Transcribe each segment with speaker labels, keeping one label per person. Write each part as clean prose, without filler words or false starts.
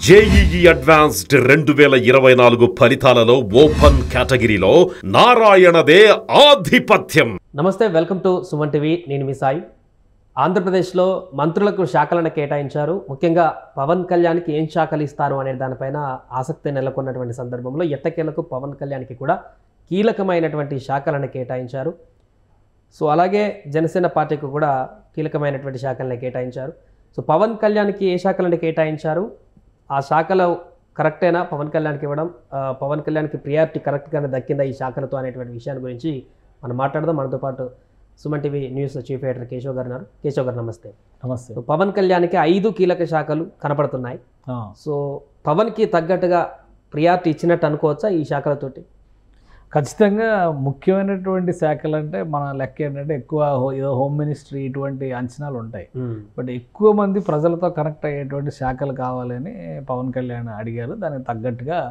Speaker 1: JEE advanced 2024 ఫలితాలలో open కేటగిరీలో నారాయణదే ఆధిపత్యం.
Speaker 2: నమస్తే, వెల్కమ్ టు సుమన్ టీవీ. నేను మీ సాయి. ఆంధ్రప్రదేశ్లో మంత్రులకు శాఖలను కేటాయించారు. ముఖ్యంగా పవన్ కళ్యాణ్కి ఏం శాఖలు ఇస్తారు అనే దానిపైన ఆసక్తి నెలకొన్నటువంటి సందర్భంలో ఎట్టకేలకు పవన్ కళ్యాణ్కి కూడా కీలకమైనటువంటి శాఖలను కేటాయించారు. సో అలాగే జనసేన పార్టీకి కూడా కీలకమైనటువంటి శాఖలను కేటాయించారు. సో పవన్ కళ్యాణ్కి ఏ శాఖలను కేటాయించారు, ఆ శాఖలో కరెక్టేనా పవన్ కళ్యాణ్కి ఇవ్వడం, పవన్ కళ్యాణ్కి ప్రియారిటీ కరెక్ట్గానే దక్కిందా ఈ శాఖలతో అనేటువంటి విషయాన్ని గురించి మనం మాట్లాడదాం. మనతో పాటు Suman TV news chief editor Keshav గారు ఉన్నారు. కేశవ్ గారు నమస్తే.
Speaker 3: నమస్తే.
Speaker 2: పవన్ కళ్యాణ్కి 5 కీలక శాఖలు కనపడుతున్నాయి. సో పవన్కి తగ్గట్టుగా ప్రియారిటీ ఇచ్చినట్టు అనుకోవచ్చా ఈ శాఖలతోటి?
Speaker 3: ఖచ్చితంగా ముఖ్యమైనటువంటి శాఖలు అంటే మన లెక్క ఏంటంటే ఎక్కువ ఏదో హోమ్ మినిస్ట్రీ ఇటువంటి అంచనాలు ఉంటాయి. బట్ ఎక్కువ మంది ప్రజలతో కనెక్ట్ అయ్యేటువంటి శాఖలు కావాలని పవన్ కళ్యాణ్ అడిగారు. దానికి తగ్గట్టుగా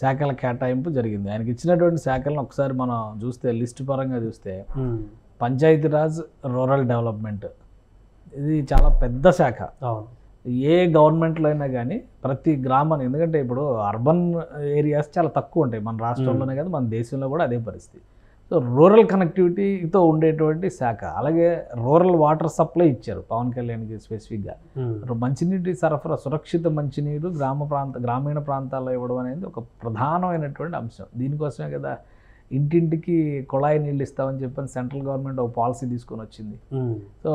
Speaker 3: శాఖల కేటాయింపు జరిగింది. ఆయనకి ఇచ్చినటువంటి శాఖలను ఒకసారి మనం చూస్తే లిస్టు పరంగా చూస్తే పంచాయతీరాజ్, రూరల్ డెవలప్మెంట్ ఇది చాలా పెద్ద శాఖ. ఏ గవర్నమెంట్లో అయినా కానీ ప్రతి గ్రామాన్ని, ఎందుకంటే ఇప్పుడు అర్బన్ ఏరియాస్ చాలా తక్కువ ఉంటాయి మన రాష్ట్రంలోనే కాదు మన దేశంలో కూడా అదే పరిస్థితి. సో రూరల్ కనెక్టివిటీతో ఉండేటువంటి శాఖ. అలాగే రూరల్ వాటర్ సప్లై ఇచ్చారు పవన్ కళ్యాణ్కి స్పెసిఫిక్గా. మంచినీటి సరఫరా, సురక్షిత మంచినీరు గ్రామీణ ప్రాంతాల్లో ఇవ్వడం అనేది ఒక ప్రధానమైనటువంటి అంశం. దీనికోసమే కదా ఇంటింటికి కుళాయి నీళ్ళు ఇస్తామని చెప్పని సెంట్రల్ గవర్నమెంట్ ఒక పాలసీ తీసుకొని వచ్చింది. సో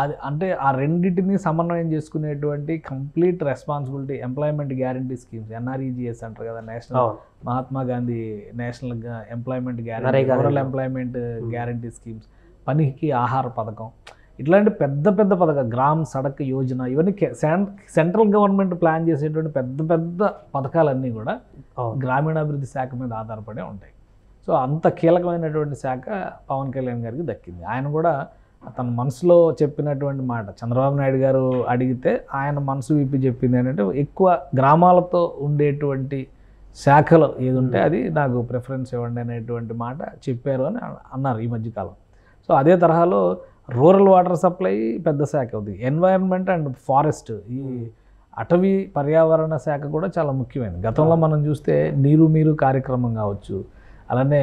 Speaker 3: అది అంటే ఆ రెండింటిని సమన్వయం చేసుకునేటువంటి complete responsibility employment guarantee schemes, NREGS అంటారు కదా, national Mahatma Gandhi national employment guarantee, rural employment guarantee schemes, పనికి ఆహార పథకం, ఇట్లాంటి పెద్ద పెద్ద పథకాలు, గ్రామ్ సడక్ యోజన, ఇవన్నీ సెంట్రల్ గవర్నమెంట్ ప్లాన్ చేసేటువంటి పెద్ద పెద్ద పథకాలన్నీ కూడా గ్రామీణాభివృద్ధి శాఖ మీద ఆధారపడే ఉంటాయి. సో అంత కీలకమైనటువంటి శాఖ పవన్ కళ్యాణ్ గారికి దక్కింది. ఆయన కూడా తన మనసులో చెప్పినటువంటి మాట చంద్రబాబు నాయుడు గారు అడిగితే ఆయన మనసు విప్పి చెప్పింది ఏంటంటే ఎక్కువ గ్రామాలతో ఉండేటువంటి శాఖలు ఏది ఉంటే అది నాకు ప్రిఫరెన్స్ ఇవ్వండి అనేటువంటి మాట చెప్పారు అని అన్నారు ఈ మధ్యకాలం. సో అదే తరహాలో రూరల్ వాటర్ సప్లై పెద్ద శాఖ ఉంది. ఎన్వైరన్మెంట్ అండ్ ఫారెస్ట్, ఈ అటవీ పర్యావరణ శాఖ కూడా చాలా ముఖ్యమైనది. గతంలో మనం చూస్తే నీరు మీరు కార్యక్రమం కావచ్చు, అలానే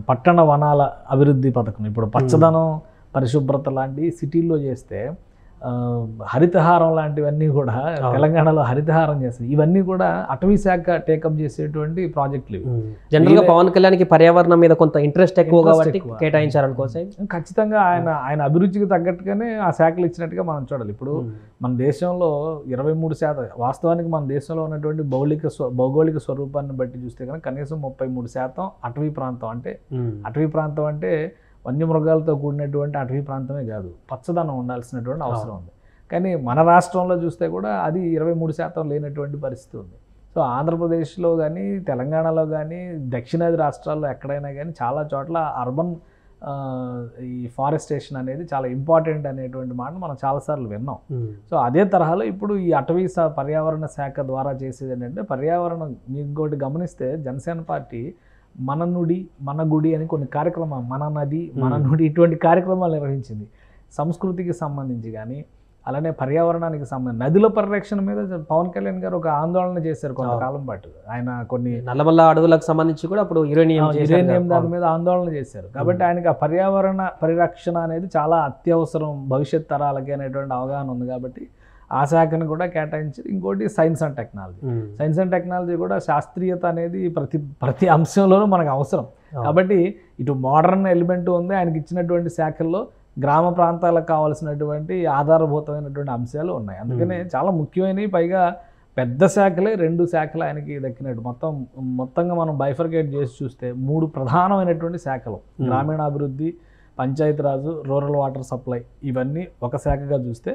Speaker 3: పట్టణ వనాల అభివృద్ధి పథకం, ఇప్పుడు పచ్చదనం పరిశుభ్రత లాంటి సిటీల్లో చేస్తే హరితహారం లాంటివన్నీ కూడా తెలంగాణలో హరితహారం చేస్తుంది. ఇవన్నీ కూడా అటవీ శాఖ టేకప్ చేసేటువంటి ప్రాజెక్టులు.
Speaker 2: జనరల్గా పవన్ కళ్యాణ్కి పర్యావరణం మీద కొంత ఇంట్రెస్ట్ ఎక్కువ కాబట్టి కేటాయించారనుకోసం.
Speaker 3: ఖచ్చితంగా ఆయన అభిరుచికి తగ్గట్టుగానే ఆ శాఖలు ఇచ్చినట్టుగా మనం చూడాలి. ఇప్పుడు మన దేశంలో 23%, వాస్తవానికి మన దేశంలో ఉన్నటువంటి భౌగోళిక స్వరూపాన్ని బట్టి చూస్తే కనుక కనీసం 33% అటవీ ప్రాంతం. అంటే అటవీ ప్రాంతం అంటే వన్యమృగాలతో కూడినటువంటి అటవీ ప్రాంతమే కాదు, పచ్చదనం ఉండాల్సినటువంటి అవసరం ఉంది. కానీ మన రాష్ట్రంలో చూస్తే కూడా అది 23% లేనటువంటి పరిస్థితి ఉంది. సో ఆంధ్రప్రదేశ్లో కానీ తెలంగాణలో కానీ దక్షిణాది రాష్ట్రాల్లో ఎక్కడైనా కానీ చాలా చోట్ల అర్బన్ ఈ ఫారెస్టేషన్ అనేది చాలా ఇంపార్టెంట్ అనేటువంటి మాట మనం చాలాసార్లు విన్నాం. సో అదే తరహాలో ఇప్పుడు ఈ అటవీ పర్యావరణ శాఖ ద్వారా చేసేది ఏంటంటే పర్యావరణం. ఇంకోటి గమనిస్తే జనసేన పార్టీ మన నుడి మన గుడి అని కొన్ని కార్యక్రమాలు, మన నది మన నుడి ఇటువంటి కార్యక్రమాలు నిర్వహించింది. సంస్కృతికి సంబంధించి కానీ అలానే పర్యావరణానికి సంబంధించి నదుల పరిరక్షణ మీద పవన్ కళ్యాణ్ గారు ఒక ఆందోళన చేశారు కొంతకాలం పాటు. ఆయన కొన్ని
Speaker 2: నల్లమల్ల అడవులకు సంబంధించి కూడా అప్పుడు యురేనియం
Speaker 3: దాని మీద ఆందోళన చేశారు. కాబట్టి ఆయనకి ఆ పర్యావరణ పరిరక్షణ అనేది చాలా అత్యవసరం భవిష్యత్ తరాలకి అనేటువంటి అవగాహన ఉంది. కాబట్టి ఆ శాఖను కూడా కేటాయించి, ఇంకోటి science and technology. Science and technology కూడా శాస్త్రీయత అనేది ప్రతి అంశంలోనూ మనకు అవసరం. కాబట్టి ఇటు మోడర్న్ ఎలిమెంట్ ఉంది ఆయనకి ఇచ్చినటువంటి శాఖల్లో, గ్రామ ప్రాంతాలకు కావాల్సినటువంటి ఆధారభూతమైనటువంటి అంశాలు ఉన్నాయి. అందుకనే చాలా ముఖ్యమైనవి, పైగా పెద్ద శాఖలే 2 శాఖలు ఆయనకి దక్కినట్టు. మొత్తంగా మనం బైఫర్కేట్ చేసి చూస్తే 3 ప్రధానమైనటువంటి శాఖలు, గ్రామీణాభివృద్ధి, పంచాయతీరాజు, రూరల్ వాటర్ సప్లై, ఇవన్నీ ఒక శాఖగా చూస్తే,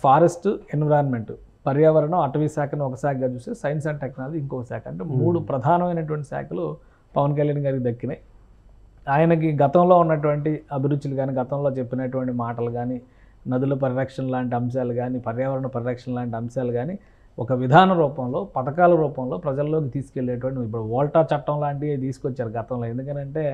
Speaker 3: ఫారెస్ట్, ఎన్విరాన్మెంట్, పర్యావరణం, అటవీ శాఖను ఒక శాఖగా చూస్తే, సైన్స్ అండ్ టెక్నాలజీ ఇంకొక శాఖ. అంటే 3 ప్రధానమైనటువంటి శాఖలు పవన్ కళ్యాణ్ గారికి దక్కినాయి. ఆయనకి గతంలో ఉన్నటువంటి అభిరుచులు కానీ, గతంలో చెప్పినటువంటి మాటలు కానీ, నదుల పరిరక్షణ లాంటి అంశాలు కానీ, పర్యావరణ పరిరక్షణ లాంటి అంశాలు కానీ ఒక విధాన రూపంలో పథకాల రూపంలో ప్రజల్లోకి తీసుకెళ్లేటువంటి ఇప్పుడు వోల్టా చట్టం లాంటివి తీసుకొచ్చారు గతంలో. ఎందుకంటే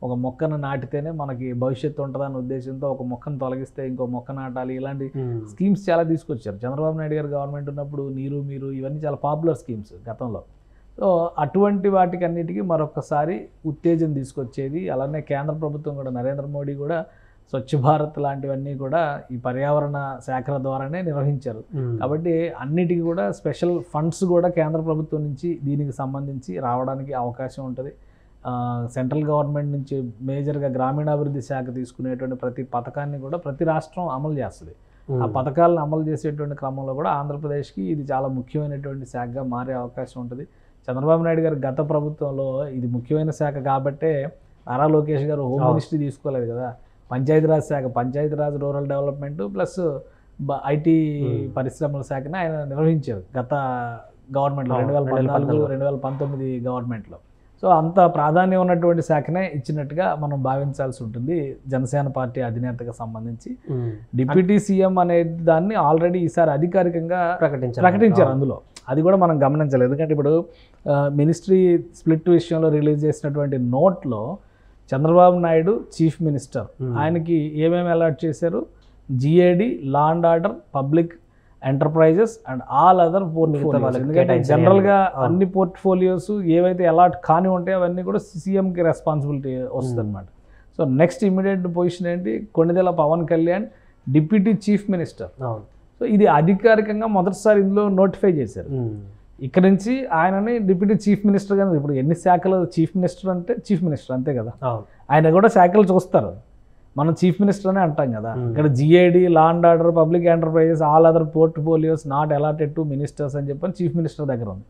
Speaker 3: ఒక మొక్కను నాటితేనే మనకి భవిష్యత్తు ఉంటుందన్న ఉద్దేశంతో ఒక మొక్కను తొలగిస్తే ఇంకో మొక్క నాటాలి, ఇలాంటి స్కీమ్స్ చాలా తీసుకొచ్చారు. చంద్రబాబు నాయుడు గారు గవర్నమెంట్ ఉన్నప్పుడు నీరు మీరు ఇవన్నీ చాలా పాపులర్ స్కీమ్స్ గతంలో. సో అటువంటి వాటికి అన్నిటికీ మరొకసారి ఉత్తేజం తీసుకొచ్చేది. అలానే కేంద్ర ప్రభుత్వం కూడా నరేంద్ర మోడీ కూడా స్వచ్ఛ భారత్ లాంటివన్నీ కూడా ఈ పర్యావరణ శాఖల ద్వారానే నిర్వహించారు. కాబట్టి అన్నిటికీ కూడా స్పెషల్ ఫండ్స్ కూడా కేంద్ర ప్రభుత్వం నుంచి దీనికి సంబంధించి రావడానికి అవకాశం ఉంటుంది. సెంట్రల్ గవర్నమెంట్ నుంచి మేజర్గా గ్రామీణాభివృద్ధి శాఖ తీసుకునేటువంటి ప్రతి పథకాన్ని కూడా ప్రతి రాష్ట్రం అమలు చేస్తుంది. ఆ పథకాలను అమలు చేసేటువంటి క్రమంలో కూడా ఆంధ్రప్రదేశ్కి ఇది చాలా ముఖ్యమైనటువంటి శాఖగా మారే అవకాశం ఉంటుంది. చంద్రబాబు నాయుడు గారు గత ప్రభుత్వంలో ఇది ముఖ్యమైన శాఖ కాబట్టే నారా లోకేష్ గారు హోమ్ మినిస్ట్రీ తీసుకోలేదు కదా. పంచాయతీరాజ్ శాఖ, Panchayati Raj rural development plus IT పరిశ్రమల శాఖని ఆయన నిర్వహించారు గత గవర్నమెంట్లో 2014-2019 గవర్నమెంట్లో. సో అంత ప్రాధాన్యం ఉన్నటువంటి శాఖనే ఇచ్చినట్టుగా మనం భావించాల్సి ఉంటుంది జనసేన పార్టీ అధినేతకు సంబంధించి. డిప్యూటీ సీఎం అనే దాన్ని ఆల్రెడీ ఈసారి అధికారికంగా ప్రకటించారు. అందులో అది కూడా మనం గమనించాలి. ఎందుకంటే ఇప్పుడు మినిస్ట్రీ స్ప్లిట్ విషయంలో రిలీజ్ చేసినటువంటి నోట్లో చంద్రబాబు నాయుడు చీఫ్ మినిస్టర్, ఆయనకి ఏమేమి అలాట్ చేశారు, GAD, law and order, public enterprises and all other portfolios. ఎందుకంటే జనరల్గా అన్ని పోర్ట్ఫోలియోస్ ఏవైతే అలాట్ కాని ఉంటాయో అవన్నీ కూడా సీఎంకి రెస్పాన్సిబిలిటీ వస్తుంది అనమాట. సో నెక్స్ట్ ఇమీడియట్ పొజిషన్ ఏంటి, Konidela Pawan Kalyan deputy chief minister. So ఇది అధికారికంగా మొదటిసారి ఇందులో నోటిఫై చేశారు. ఇక్కడ నుంచి ఆయనని డిప్యూటీ చీఫ్ మినిస్టర్ గానే. ఇప్పుడు ఎన్ని శాఖలు చీఫ్ మినిస్టర్ అంటే చీఫ్ మినిస్టర్ అంతే కదా, ఆయన కూడా శాఖలు చూస్తారు. మనం చీఫ్ మినిస్టర్ అనే అంటాం కదా. ఇక్కడ GAD, law and order, public enterprises, all other portfolios not allotted to ministers అని చెప్పని చీఫ్ మినిస్టర్ దగ్గర ఉంది.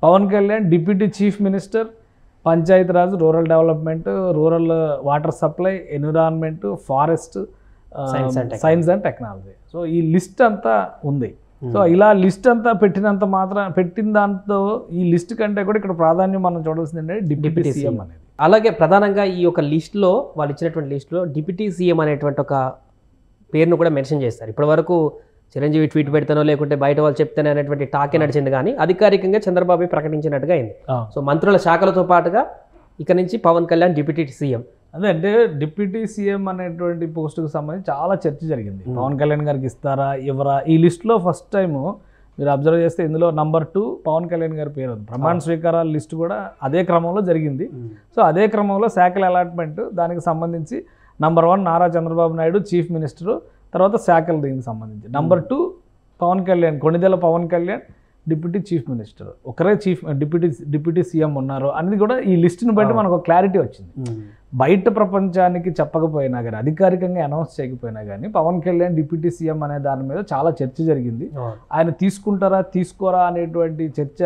Speaker 3: Pawan Kalyan deputy chief minister Panchayati Raj, rural development, rural water supply, environment, forest, science and technology. So ఈ list అంతా ఉంది. సో ఇలా list అంతా పెట్టిన దాంతో ఈ లిస్ట్ కంటే కూడా ఇక్కడ ప్రాధాన్యం మనం చూడాల్సింది ఏంటంటే డిప్యూటీ సీఎం అనేది.
Speaker 2: అలాగే ప్రధానంగా ఈ యొక్క లిస్టులో వాళ్ళు ఇచ్చినటువంటి లిస్టులో డిప్యూటీ సీఎం అనేటువంటి ఒక పేరును కూడా మెన్షన్ చేస్తారు. ఇప్పటి వరకు చిరంజీవి ట్వీట్ పెడతానో లేకుంటే బయట వాళ్ళు చెప్తానే అనేటువంటి టాకే నడిచింది, కానీ అధికారికంగా చంద్రబాబు ప్రకటించినట్టుగా అయింది. సో మంత్రుల శాఖలతో పాటుగా ఇక నుంచి పవన్ కళ్యాణ్ డిప్యూటీ సీఎం.
Speaker 3: అదే అంటే డిప్యూటీ సీఎం అనేటువంటి పోస్టుకు సంబంధించి చాలా చర్చ జరిగింది. పవన్ కళ్యాణ్ గారికి ఇస్తారా ఇవ్వరా. ఈ లిస్టులో ఫస్ట్ టైము మీరు అబ్జర్వ్ చేస్తే ఇందులో నంబర్ 2 పవన్ కళ్యాణ్ గారి పేరు ఉంది. ప్రమాణ స్వీకారాల లిస్టు కూడా అదే క్రమంలో జరిగింది. సో అదే క్రమంలో శాఖల అలాట్మెంట్ దానికి సంబంధించి number 1 Nara Chandrababu Naidu chief minister, తర్వాత శాఖలు దీనికి సంబంధించి. Number 2 Pawan Kalyan, Konidela Pawan Kalyan deputy chief minister, ఒకరే డిప్యూటీ సీఎం ఉన్నారు అనేది కూడా ఈ లిస్టుని బట్టి మనకు క్లారిటీ వచ్చింది. బయట ప్రపంచానికి చెప్పకపోయినా కానీ, అధికారికంగా అనౌన్స్ చేయకపోయినా కానీ పవన్ కళ్యాణ్ డిప్యూటీ సీఎం అనే దాని మీద చాలా చర్చ జరిగింది. ఆయన తీసుకుంటారా తీసుకోరా అనేటువంటి చర్చ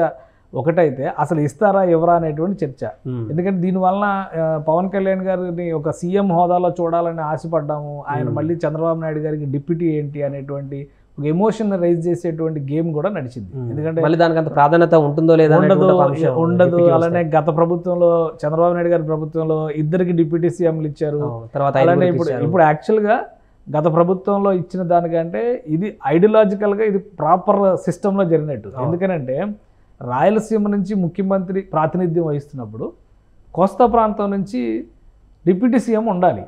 Speaker 3: ఒకటైతే, అసలు ఇస్తారా ఎవరా అనేటువంటి చర్చ. ఎందుకంటే దీనివల్ల పవన్ కళ్యాణ్ గారిని ఒక సీఎం హోదాలో చూడాలని ఆశపడ్డాము, ఆయన మళ్ళీ చంద్రబాబు నాయుడు గారికి డిప్యూటీ ఏంటి అనేటువంటి ఒక ఎమోషన్ రైజ్ చేసేటువంటి గేమ్ కూడా నడిచింది. ఎందుకంటే మళ్ళీ దానికి అంత ప్రాధాన్యత ఉంటుందో లేదా ఉండదు. అలానే గత ప్రభుత్వంలో చంద్రబాబు నాయుడు గారి ప్రభుత్వంలో ఇద్దరికి డిప్యూటీ సీఎంలు ఇచ్చారు. అలానే ఇప్పుడు యాక్చువల్గా గత ప్రభుత్వంలో ఇచ్చిన దానికంటే ఇది ఐడియాలజికల్గా ఇది ప్రాపర్ సిస్టంలో జరిగినట్టు. ఎందుకనంటే రాయలసీమ నుంచి ముఖ్యమంత్రి ప్రాతినిధ్యం వహిస్తున్నప్పుడు కోస్తా ప్రాంతం నుంచి డిప్యూటీ సీఎం ఉండాలి.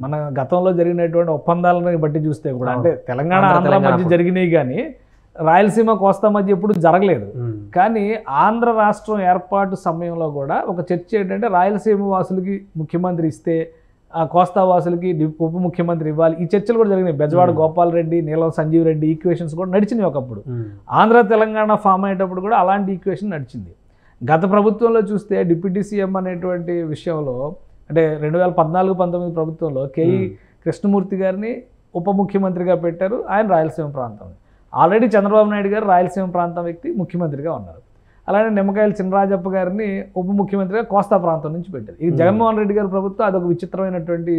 Speaker 3: మన గతంలో జరిగినటువంటి ఒప్పందాలను బట్టి చూస్తే కూడా, అంటే తెలంగాణ ఆంధ్ర మధ్య జరిగినాయి కానీ రాయలసీమ కోస్తా మధ్య ఎప్పుడు జరగలేదు. కానీ ఆంధ్ర రాష్ట్రం ఏర్పాటు సమయంలో కూడా ఒక చర్చ ఏంటంటే రాయలసీమ వాసులకి ముఖ్యమంత్రి ఇస్తే ఆ కోస్తా వాసులకి ఉప ముఖ్యమంత్రి ఇవ్వాలి. ఈ చర్చలు కూడా జరిగినాయి. బెజవాడ గోపాల్ రెడ్డి, నీలం సంజీవ్ రెడ్డి ఈక్వేషన్స్ కూడా నడిచినాయి ఒకప్పుడు. ఆంధ్ర తెలంగాణ ఫామ్ అయ్యేటప్పుడు కూడా అలాంటి ఈక్వేషన్ నడిచింది. గత ప్రభుత్వంలో చూస్తే డిప్యూటీ సీఎం అనేటువంటి విషయంలో, అంటే 2014-19 ప్రభుత్వంలో కేఈ కృష్ణమూర్తి గారిని ఉప ముఖ్యమంత్రిగా పెట్టారు. ఆయన రాయలసీమ ప్రాంతం. ఆల్రెడీ చంద్రబాబు నాయుడు గారు రాయలసీమ ప్రాంతం వ్యక్తి ముఖ్యమంత్రిగా ఉన్నారు. అలానే నిమ్మకాయల చినరాజప్ప గారిని ఉప ముఖ్యమంత్రిగా కోస్తా ప్రాంతం నుంచి పెట్టారు. ఈ జగన్మోహన్ రెడ్డి గారి ప్రభుత్వం అదొక విచిత్రమైనటువంటి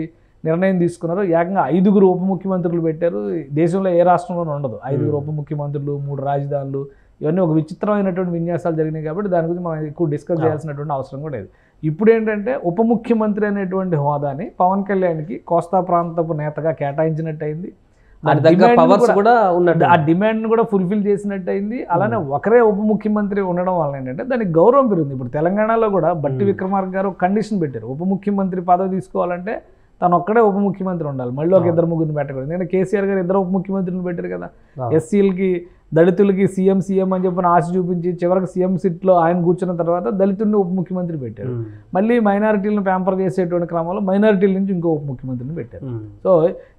Speaker 3: నిర్ణయం తీసుకున్నారు. ఏకంగా 5 ఉప ముఖ్యమంత్రులు పెట్టారు. దేశంలో ఏ రాష్ట్రంలోనూ ఉండదు 5 ఉప ముఖ్యమంత్రులు, 3 రాజధానులు. ఇవన్నీ ఒక విచిత్రమైనటువంటి విన్యాసాలు జరిగినాయి. కాబట్టి దాని గురించి మనం ఎక్కువ డిస్కస్ చేయాల్సినటువంటి అవసరం కూడా లేదు. ఇప్పుడు ఏంటంటే ఉప ముఖ్యమంత్రి అనేటువంటి హోదాని పవన్ కళ్యాణ్కి కోస్తా ప్రాంతపు నేతగా కేటాయించినట్టు అయింది.
Speaker 2: దాని దగ్గర పవర్స్ కూడా ఉన్నట్టు
Speaker 3: ఆ డిమాండ్ని కూడా ఫుల్ఫిల్ చేసినట్టు అయింది. అలానే ఒకరే ఉప ముఖ్యమంత్రి ఉండడం వల్ల ఏంటంటే దానికి గౌరవం పెరిగింది. ఇప్పుడు తెలంగాణలో కూడా బట్టి విక్రమార్క గారు కండిషన్ పెట్టారు, ఉప ముఖ్యమంత్రి పదవి తీసుకోవాలంటే తను ఒక్కడే ఉప ముఖ్యమంత్రి ఉండాలి, మళ్ళీ ఒక ఇద్దరు ముగ్గురిని పెట్టకూడదు. ఎందుకంటే కేసీఆర్ గారు ఇద్దరు ఉప ముఖ్యమంత్రులను పెట్టారు కదా. ఎస్సీలకి దళితులకి సీఎం అని చెప్పిన ఆశ చూపించి చివరికి సీఎం సీట్లో ఆయన కూర్చున్న తర్వాత దళితుడిని ఉప ముఖ్యమంత్రి పెట్టారు. మళ్ళీ మైనారిటీలను ప్యాంపర్ చేసేటువంటి క్రమంలో మైనారిటీల నుంచి ఇంకో ఉప ముఖ్యమంత్రిని పెట్టారు. సో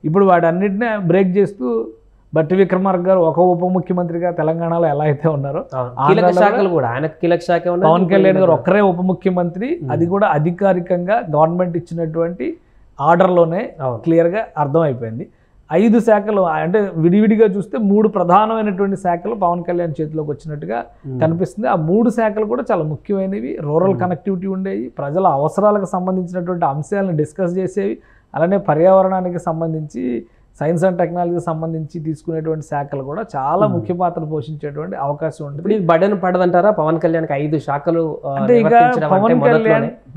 Speaker 3: ఇప్పుడు వాటన్నిటిని బ్రేక్ చేస్తూ బట్టి విక్రమార్క గారు ఒక ఉప ముఖ్యమంత్రిగా తెలంగాణలో ఎలా అయితే ఉన్నారో పవన్ కళ్యాణ్ గారు ఒక్కరే ఉప ముఖ్యమంత్రి, అది కూడా అధికారికంగా గవర్నమెంట్ ఇచ్చినటువంటి ఆర్డర్లోనే క్లియర్గా అర్థమైపోయింది. 5 శాఖలు అంటే విడివిడిగా చూస్తే 3 ప్రధానమైనటువంటి శాఖలు పవన్ కళ్యాణ్ చేతిలోకి వచ్చినట్టుగా కనిపిస్తుంది. ఆ 3 శాఖలు కూడా చాలా ముఖ్యమైనవి, రూరల్ కనెక్టివిటీ ఉండేవి, ప్రజల అవసరాలకు సంబంధించినటువంటి అంశాలను డిస్కస్ చేసేవి, అలానే పర్యావరణానికి సంబంధించి సైన్స్ అండ్ టెక్నాలజీకి సంబంధించి తీసుకునేటువంటి శాఖలు కూడా చాలా ముఖ్య పాత్ర పోషించేటువంటి అవకాశం ఉంటుంది.
Speaker 2: ఇది బడన్ పడదంటారా పవన్ కళ్యాణ్కి 5 శాఖలు?
Speaker 3: అంటే ఇక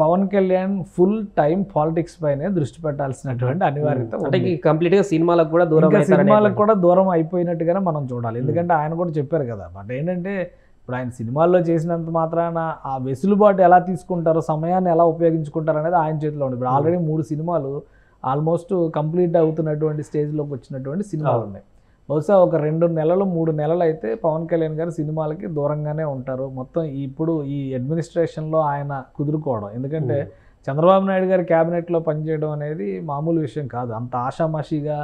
Speaker 3: Pawan Kalyan full time politics పైనే దృష్టి పెట్టాల్సినటువంటి అనివార్యత.
Speaker 2: అంటే కంప్లీట్ గా సినిమాలకు
Speaker 3: కూడా దూరం అయిపోయినట్టుగానే మనం చూడాలి. ఎందుకంటే ఆయన కూడా చెప్పారు కదా. బట్ ఏంటంటే ఇప్పుడు ఆయన సినిమాల్లో చేసినంత మాత్రాన ఆ వెసులుబాటు ఎలా తీసుకుంటారో, సమయాన్ని ఎలా ఉపయోగించుకుంటారు అనేది ఆయన చేతిలో ఉంది. ఇప్పుడు ఆల్రెడీ 3 సినిమాలు ఆల్మోస్ట్ కంప్లీట్ అవుతున్నటువంటి స్టేజ్లోకి వచ్చినటువంటి సినిమాలు ఉన్నాయి. బహుశా ఒక 2 నెలలు 3 నెలలు అయితే పవన్ కళ్యాణ్ గారు సినిమాలకి దూరంగానే ఉంటారు. మొత్తం ఇప్పుడు ఈ అడ్మినిస్ట్రేషన్లో ఆయన కుదురుకోవడం, ఎందుకంటే చంద్రబాబు నాయుడు గారి క్యాబినెట్లో పనిచేయడం అనేది మామూలు విషయం కాదు, అంత ఆషామాషిగా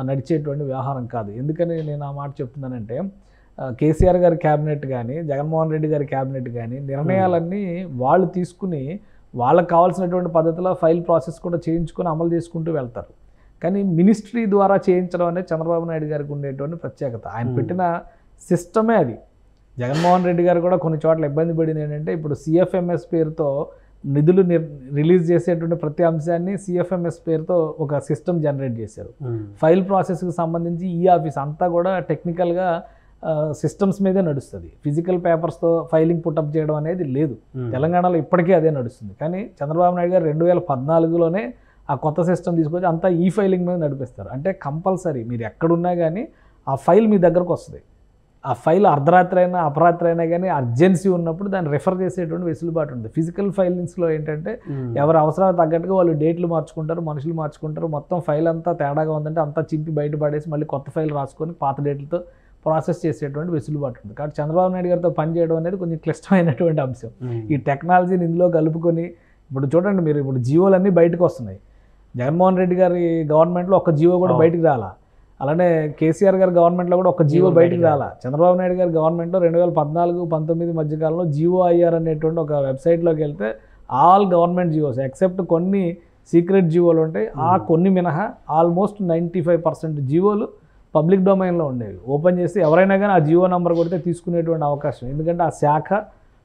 Speaker 3: నడిచేటువంటి వ్యవహారం కాదు. ఎందుకని నేను ఆ మాట చెప్తున్నానంటే కేసీఆర్ గారి క్యాబినెట్ కానీ జగన్మోహన్ రెడ్డి గారి క్యాబినెట్ కానీ నిర్ణయాలన్నీ వాళ్ళు తీసుకుని వాళ్ళకి కావాల్సినటువంటి పద్ధతిలో ఫైల్ ప్రాసెస్ కూడా చేయించుకొని అమలు చేసుకుంటూ వెళ్తారు. కానీ మినిస్ట్రీ ద్వారా చేయించడం అనేది చంద్రబాబు నాయుడు గారికి ఉండేటువంటి ప్రత్యేకత. ఆయన పెట్టిన సిస్టమే అది. జగన్మోహన్ రెడ్డి గారు కూడా కొన్ని చోట్ల ఇబ్బంది పడింది ఏంటంటే, ఇప్పుడు సిఎఫ్ఎంఎస్ పేరుతో నిధులు రిలీజ్ చేసేటువంటి ప్రతి అంశాన్ని సిఎఫ్ఎంఎస్ పేరుతో ఒక సిస్టమ్ జనరేట్ చేశారు. ఫైల్ ప్రాసెస్కి సంబంధించి ఈ ఆఫీస్ అంతా కూడా టెక్నికల్గా సిస్టమ్స్ మీదే నడుస్తుంది. ఫిజికల్ పేపర్స్తో ఫైలింగ్ పుటప్ చేయడం అనేది లేదు. తెలంగాణలో ఇప్పటికీ అదే నడుస్తుంది. కానీ చంద్రబాబు నాయుడు గారు 2014లోనే ఆ కొత్త సిస్టమ్ తీసుకొచ్చి అంతా ఈ ఫైలింగ్ మీద నడిపిస్తారు. అంటే కంపల్సరీ మీరు ఎక్కడున్నా కానీ ఆ ఫైల్ మీ దగ్గరకు వస్తుంది. ఆ ఫైల్ అర్ధరాత్రి అయినా అపరాత్రి అయినా కానీ అర్జెన్సీ ఉన్నప్పుడు దాన్ని రెఫర్ చేసేటువంటి వెసులుబాటు ఉంది. ఫిజికల్ ఫైలింగ్స్లో ఏంటంటే ఎవరి అవసరాలు తగ్గట్టుగా వాళ్ళు డేట్లు మార్చుకుంటారు, మనుషులు మార్చుకుంటారు. మొత్తం ఫైల్ అంతా తేడాగా ఉందంటే అంతా చింపి బయటపడేసి మళ్ళీ కొత్త ఫైల్ రాసుకొని పాత డేట్లతో ప్రాసెస్ చేసేటువంటి వెసులుబాటు ఉంది. కాబట్టి చంద్రబాబు నాయుడు గారితో పనిచేయడం అనేది కొంచెం క్లిష్టమైనటువంటి అంశం. ఈ టెక్నాలజీని ఇందులో కలుపుకొని ఇప్పుడు చూడండి, మీరు ఇప్పుడు జీవోలన్నీ బయటకు వస్తున్నాయి. జగన్మోహన్ రెడ్డి గారి గవర్నమెంట్లో ఒక జీవో కూడా బయటికి రాలా. అలానే కేసీఆర్ గారి గవర్నమెంట్లో కూడా ఒక జీవో బయటికి రాలా. చంద్రబాబు నాయుడు గారి గవర్నమెంట్లో 2014-19 మధ్యకాలంలో GOIR అనేటువంటి ఒక వెబ్సైట్లోకి వెళ్తే ఆల్ గవర్నమెంట్ జీవోస్ ఎక్సెప్ట్ కొన్ని సీక్రెట్ జీవోలు ఉంటాయి, ఆ కొన్ని మినహా ఆల్మోస్ట్ 95% జీవోలు పబ్లిక్ డొమైన్లో ఉండేవి. ఓపెన్ చేసి ఎవరైనా కానీ ఆ జియో నెంబర్ కొడితే తీసుకునేటువంటి అవకాశం, ఎందుకంటే ఆ శాఖ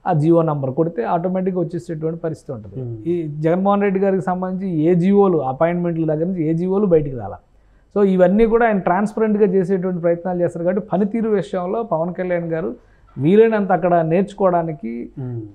Speaker 3: ఆ జియో నెంబర్ కొడితే ఆటోమేటిక్గా వచ్చేసేటువంటి పరిస్థితి ఉంటుంది. ఈ జగన్మోహన్ రెడ్డి గారికి సంబంధించి ఏ జీవోలు అపాయింట్మెంట్ల దగ్గర నుంచి ఏ జీవోలు బయటికి రాలా. సో ఇవన్నీ కూడా ఆయన ట్రాన్స్పరెంట్గా చేసేటువంటి ప్రయత్నాలు చేస్తారు. కాబట్టి పనితీరు విషయంలో పవన్ కళ్యాణ్ గారు వీలైనంత అక్కడ నేర్చుకోవడానికి,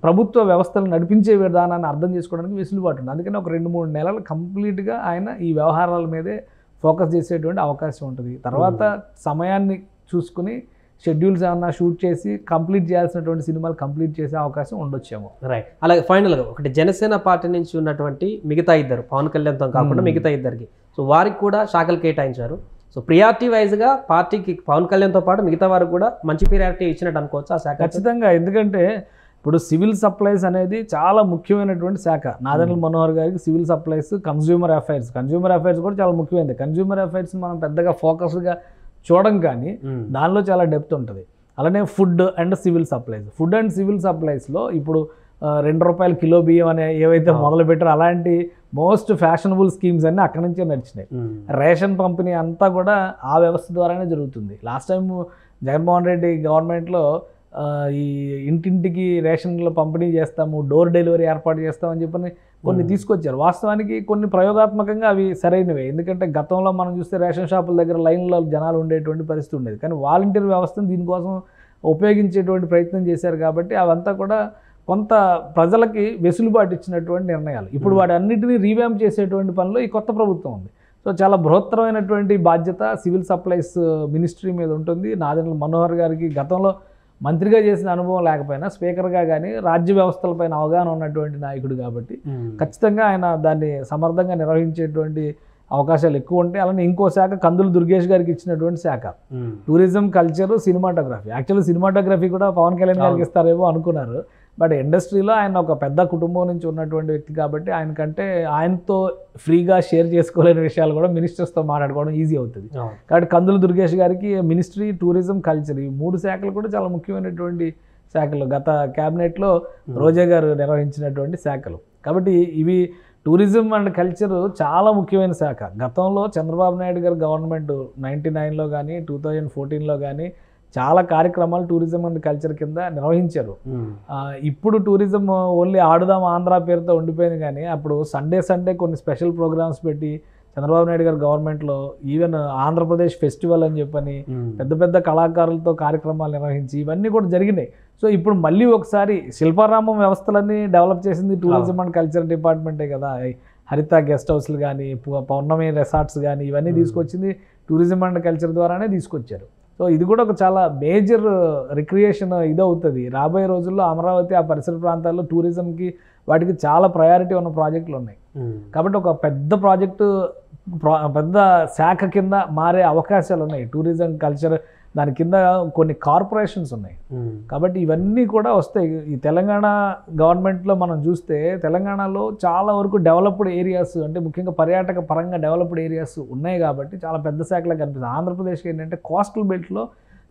Speaker 3: ప్రభుత్వ వ్యవస్థలు నడిపించే విధానాన్ని అర్థం చేసుకోవడానికి వెసులుబాటు ఉంది. అందుకని ఒక 2-3 నెలలు కంప్లీట్గా ఆయన ఈ వ్యవహారాల మీదే ఫోకస్ చేసేటువంటి అవకాశం ఉంటుంది. తర్వాత సమయాన్ని చూసుకుని షెడ్యూల్స్ ఏమన్నా షూట్ చేసి కంప్లీట్ చేయాల్సినటువంటి సినిమాలు కంప్లీట్ చేసే అవకాశం ఉండొచ్చేమో.
Speaker 2: రైట్. అలాగే ఫైనల్గా ఒకటి జనసేన పార్టీ నుంచి ఉన్నటువంటి మిగతా ఇద్దరు, పవన్ కళ్యాణ్తో కాకుండా మిగతా ఇద్దరికి, సో వారికి కూడా శాఖలు కేటాయించారు. సో ప్రియారిటీ వైజ్గా పార్టీకి పవన్ కళ్యాణ్తో పాటు మిగతా వారికి కూడా మంచి ప్రియారిటీ ఇచ్చినట్టు అనుకోవచ్చు ఆ శాఖ?
Speaker 3: ఖచ్చితంగా. ఎందుకంటే ఇప్పుడు సివిల్ సప్లైస్ అనేది చాలా ముఖ్యమైనటువంటి శాఖ. నాదెండ్ల మనోహర్ గారికి సివిల్ సప్లైస్, కన్జ్యూమర్ అఫైర్స్ కూడా చాలా ముఖ్యమైనది. కన్జ్యూమర్ అఫైర్స్ మనం పెద్దగా ఫోకస్గా చూడం, కానీ దానిలో చాలా డెప్త్ ఉంటుంది. అలానే ఫుడ్ అండ్ సివిల్ సప్లైస్లో ఇప్పుడు ₹2 కిలో బియ్యం అనే ఏవైతే మొదలు పెట్టారో అలాంటి మోస్ట్ ఫ్యాషనబుల్ స్కీమ్స్ అన్నీ అక్కడి నుంచే నడిచినాయి. రేషన్ పంపిణీ అంతా కూడా ఆ వ్యవస్థ ద్వారానే జరుగుతుంది. లాస్ట్ టైం జగన్మోహన్ రెడ్డి గవర్నమెంట్లో ఈ ఇంటింటికి రేషన్లు పంపిణీ చేస్తాము, డోర్ డెలివరీ ఏర్పాటు చేస్తామని చెప్పని కొన్ని తీసుకొచ్చారు. వాస్తవానికి కొన్ని ప్రయోగాత్మకంగా అవి సరైనవే. ఎందుకంటే గతంలో మనం చూస్తే రేషన్ షాపుల దగ్గర లైన్లో జనాలు ఉండేటువంటి పరిస్థితి ఉండేది. కానీ వాలంటీర్ వ్యవస్థను దీనికోసం ఉపయోగించేటువంటి ప్రయత్నం చేశారు. కాబట్టి అవంతా కూడా కొంత ప్రజలకి వెసులుబాటు ఇచ్చినటువంటి నిర్ణయాలు. ఇప్పుడు వాటి అన్నింటినీ రీవ్యాంప్ చేసేటువంటి పనిలో ఈ కొత్త ప్రభుత్వం ఉంది. సో చాలా బృహత్తరమైనటువంటి బాధ్యత సివిల్ సప్లైస్ మినిస్ట్రీ మీద ఉంటుంది. నాదెండ్ల మనోహర్ గారికి గతంలో మంత్రిగా చేసిన అనుభవం లేకపోయినా స్పీకర్గా కానీ రాజ్య వ్యవస్థలపైన అవగాహన ఉన్నటువంటి నాయకుడు కాబట్టి ఖచ్చితంగా ఆయన దాన్ని సమర్థంగా నిర్వహించేటువంటి అవకాశాలు ఎక్కువ ఉంటాయి. అలానే ఇంకో శాఖ కందులు దుర్గేష్ గారికి ఇచ్చినటువంటి శాఖ tourism, culture, cinematography. Actually cinematography కూడా పవన్ కళ్యాణ్ గారికి ఇస్తారేమో అనుకున్నారు. బట్ ఇండస్ట్రీలో ఆయన ఒక పెద్ద కుటుంబం నుంచి ఉన్నటువంటి వ్యక్తి కాబట్టి ఆయనతో ఫ్రీగా షేర్ చేసుకోలేని విషయాలు కూడా మినిస్టర్స్తో మాట్లాడుకోవడం ఈజీ అవుతుంది. కాబట్టి కందులు దుర్గేష్ గారికి మినిస్ట్రీ, టూరిజం, కల్చర్ ఈ 3 శాఖలు కూడా చాలా ముఖ్యమైనటువంటి శాఖలు. గత క్యాబినెట్లో రోజా గారు నిర్వహించినటువంటి శాఖలు. కాబట్టి ఇవి టూరిజం అండ్ కల్చర్ చాలా ముఖ్యమైన శాఖ. గతంలో చంద్రబాబు నాయుడు గారు గవర్నమెంట్ 99లో కానీ 2014లో కానీ చాలా కార్యక్రమాలు టూరిజం అండ్ కల్చర్ కింద నిర్వహించారు. ఇప్పుడు టూరిజం ఓన్లీ ఆడుదాం ఆంధ్ర పేరుతో ఉండిపోయింది. కానీ అప్పుడు సండే కొన్ని స్పెషల్ ప్రోగ్రామ్స్ పెట్టి చంద్రబాబు నాయుడు గారు గవర్నమెంట్లో ఈవెన్ ఆంధ్రప్రదేశ్ ఫెస్టివల్ అని చెప్పని పెద్ద కళాకారులతో కార్యక్రమాలు నిర్వహించి ఇవన్నీ కూడా జరిగినాయి. సో ఇప్పుడు మళ్ళీ ఒకసారి శిల్పారామం వ్యవస్థలన్నీ డెవలప్ చేసింది టూరిజం అండ్ కల్చర్ డిపార్ట్మెంటే కదా. హరిత గెస్ట్ హౌస్లు కానీ, పౌర్ణమి రిసార్ట్స్ కానీ ఇవన్నీ తీసుకొచ్చింది టూరిజం అండ్ కల్చర్ ద్వారానే తీసుకొచ్చారు. సో ఇది కూడా ఒక చాలా మేజర్ రిక్రియేషన్ ఇదవుతుంది. రాబోయే రోజుల్లో అమరావతి ఆ పరిసర ప్రాంతాల్లో టూరిజంకి వాటికి చాలా ప్రయారిటీ ఉన్న ప్రాజెక్టులు ఉన్నాయి. కాబట్టి ఒక పెద్ద శాఖ కింద మారే అవకాశాలు ఉన్నాయి. టూరిజం, కల్చర్ దాని కింద కొన్ని కార్పొరేషన్స్ ఉన్నాయి. కాబట్టి ఇవన్నీ కూడా వస్తాయి. ఈ తెలంగాణ గవర్నమెంట్లో మనం చూస్తే తెలంగాణలో చాలా వరకు డెవలప్డ్ ఏరియాస్, అంటే ముఖ్యంగా పర్యాటక పరంగా డెవలప్డ్ ఏరియాస్ ఉన్నాయి కాబట్టి చాలా పెద్ద శాఖలా కనిపిస్తుంది. ఆంధ్రప్రదేశ్కి ఏంటంటే కోస్టల్ బెల్ట్లో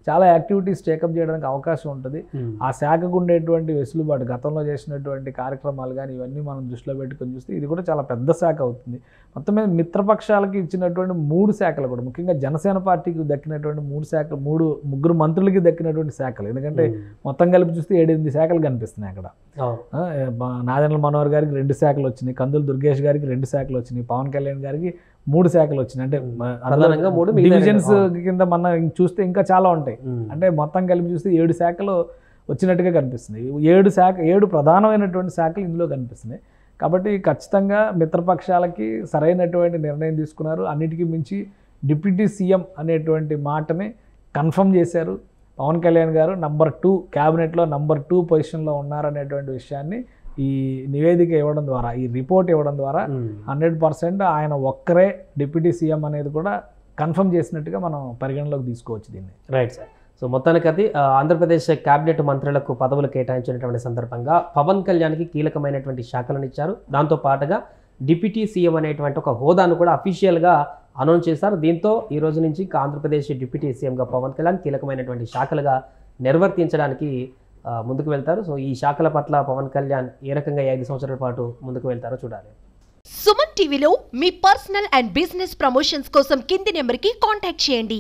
Speaker 3: చాలా యాక్టివిటీస్ టేకప్ చేయడానికి అవకాశం ఉంటుంది. ఆ శాఖకు ఉండేటువంటి వెసులుబాటు, గతంలో చేసినటువంటి కార్యక్రమాలు కానీ ఇవన్నీ మనం దృష్టిలో పెట్టుకొని చూస్తే ఇది కూడా చాలా పెద్ద శాఖ అవుతుంది. మొత్తం మీద మిత్రపక్షాలకి ఇచ్చినటువంటి 3 శాఖలు కూడా, ముఖ్యంగా జనసేన పార్టీకి దక్కినటువంటి 3 శాఖలు, ముగ్గురు మంత్రులకి దక్కినటువంటి శాఖలు. ఎందుకంటే మొత్తం కలిపి చూస్తే 7-8 శాఖలు కనిపిస్తున్నాయి అక్కడ. నాదెండ్ల మనోహర్ గారికి 2 శాఖలు వచ్చినాయి, కందులు దుర్గేష్ గారికి 2 శాఖలు వచ్చినాయి, పవన్ కళ్యాణ్ గారికి 3 శాఖలు వచ్చినాయి. అంటే డివిజన్స్ కింద మనం చూస్తే ఇంకా చాలా ఉంటాయి. అంటే మొత్తం కలిపి చూస్తే 7 శాఖలు వచ్చినట్టుగా కనిపిస్తుంది. 7 ప్రధానమైనటువంటి శాఖలు ఇందులో కనిపిస్తున్నాయి. కాబట్టి ఖచ్చితంగా మిత్రపక్షాలకి సరైనటువంటి నిర్ణయం తీసుకున్నారు. అన్నిటికీ మించి డిప్యూటీ సీఎం అనేటువంటి మాటని కన్ఫర్మ్ చేశారు. పవన్ కళ్యాణ్ గారు నంబర్ 2 క్యాబినెట్లో నంబర్ 2 పొజిషన్లో ఉన్నారనేటువంటి విషయాన్ని ఈ నివేదిక ఇవ్వడం ద్వారా, ఈ రిపోర్ట్ ఇవ్వడం ద్వారా 100% ఆయన ఒక్కరే డిప్యూటీ సీఎం అనేది కూడా కన్ఫర్మ్ చేసినట్టుగా మనం పరిగణలోకి తీసుకోవచ్చు దీన్ని.
Speaker 2: Right sir. సో మొత్తానికి అది ఆంధ్రప్రదేశ్ క్యాబినెట్ మంత్రులకు పదవులు కేటాయించినటువంటి సందర్భంగా పవన్ కళ్యాణ్కి కీలకమైనటువంటి శాఖలను ఇచ్చారు. దాంతో పాటుగా డిప్యూటీ సీఎం అనేటువంటి ఒక హోదాను కూడా అఫీషియల్గా అనౌన్స్ చేశారు. దీంతో ఈ రోజు నుంచి ఆంధ్రప్రదేశ్ డిప్యూటీ సీఎంగా పవన్ కళ్యాణ్ కీలకమైనటువంటి శాఖలుగా నిర్వర్తించడానికి ముందుకు వెళ్తారు. సో ఈ శాఖల పట్ల పవన్ కళ్యాణ్ ఏ రకంగా 5 సంవత్సరాల పాటు ముందుకు వెళ్తారో చూడాలి.
Speaker 4: సుమన్ టీవీలో మీ పర్సనల్ అండ్ బిజినెస్ ప్రమోషన్స్ కోసం కింది నెంబర్కి కాంటాక్ట్ చేయండి.